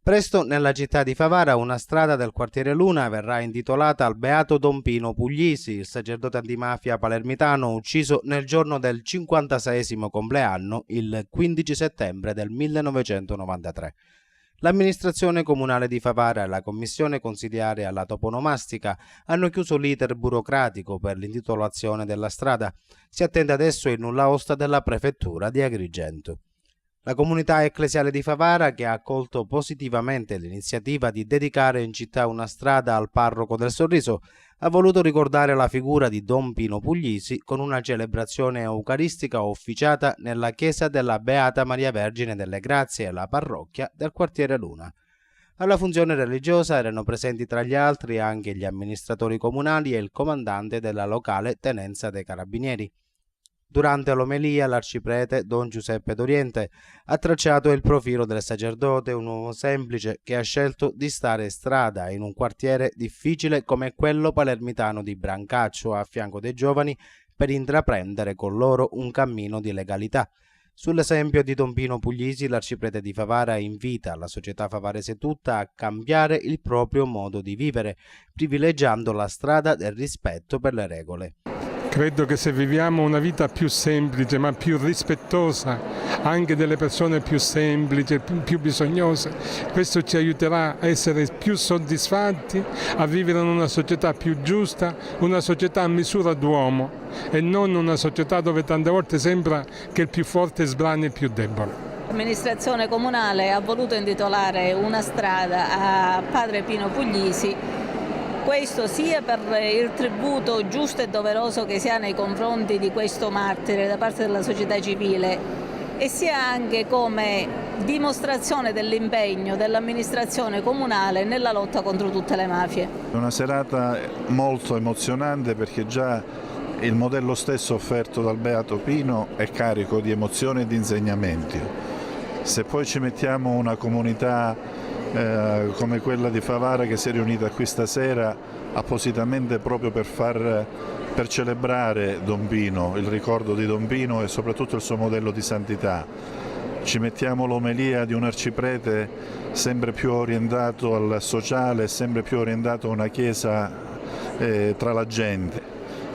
Presto nella città di Favara una strada del quartiere Luna verrà intitolata al beato Don Pino Puglisi, il sacerdote antimafia palermitano ucciso nel giorno del 56° compleanno, il 15 settembre del 1993. L'amministrazione comunale di Favara e la commissione consigliare alla toponomastica hanno chiuso l'iter burocratico per l'intitolazione della strada. Si attende adesso il nulla osta della prefettura di Agrigento. La comunità ecclesiale di Favara, che ha accolto positivamente l'iniziativa di dedicare in città una strada al parroco del Sorriso, ha voluto ricordare la figura di Don Pino Puglisi con una celebrazione eucaristica officiata nella chiesa della Beata Maria Vergine delle Grazie, la parrocchia del quartiere Luna. Alla funzione religiosa erano presenti tra gli altri anche gli amministratori comunali e il comandante della locale tenenza dei Carabinieri. Durante l'omelia l'arciprete Don Giuseppe D'Oriente ha tracciato il profilo del sacerdote, un uomo semplice che ha scelto di stare strada in un quartiere difficile come quello palermitano di Brancaccio a fianco dei giovani per intraprendere con loro un cammino di legalità. Sull'esempio di Don Pino Puglisi, l'arciprete di Favara invita la società favarese tutta a cambiare il proprio modo di vivere, privilegiando la strada del rispetto per le regole. Credo che se viviamo una vita più semplice ma più rispettosa anche delle persone più semplici, più bisognose, questo ci aiuterà a essere più soddisfatti, a vivere in una società più giusta, una società a misura d'uomo e non una società dove tante volte sembra che il più forte sbrani il più debole. L'amministrazione comunale ha voluto intitolare una strada a Padre Pino Puglisi. Questo sia per il tributo giusto e doveroso che si ha nei confronti di questo martire da parte della società civile e sia anche come dimostrazione dell'impegno dell'amministrazione comunale nella lotta contro tutte le mafie. È una serata molto emozionante perché già il modello stesso offerto dal Beato Pino è carico di emozioni e di insegnamenti. Se poi ci mettiamo una comunità come quella di Favara che si è riunita qui stasera appositamente proprio per celebrare Don Pino, il ricordo di Don Pino e soprattutto il suo modello di santità. Ci mettiamo l'omelia di un arciprete sempre più orientato al sociale, sempre più orientato a una chiesa tra la gente.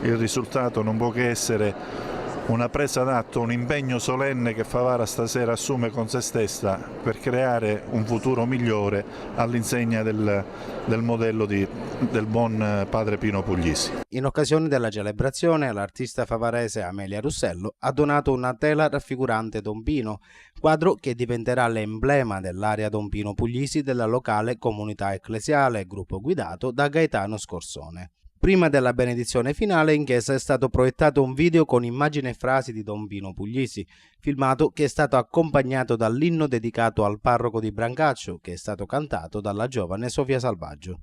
Il risultato non può che essere una presa d'atto, un impegno solenne che Favara stasera assume con se stessa per creare un futuro migliore all'insegna del modello del buon Padre Pino Puglisi. In occasione della celebrazione, l'artista favarese Amelia Russello ha donato una tela raffigurante Don Pino, quadro che diventerà l'emblema dell'area Don Pino Puglisi della locale comunità ecclesiale, gruppo guidato da Gaetano Scorsone. Prima della benedizione finale in chiesa è stato proiettato un video con immagini e frasi di Don Pino Puglisi, filmato che è stato accompagnato dall'inno dedicato al parroco di Brancaccio, che è stato cantato dalla giovane Sofia Salvaggio.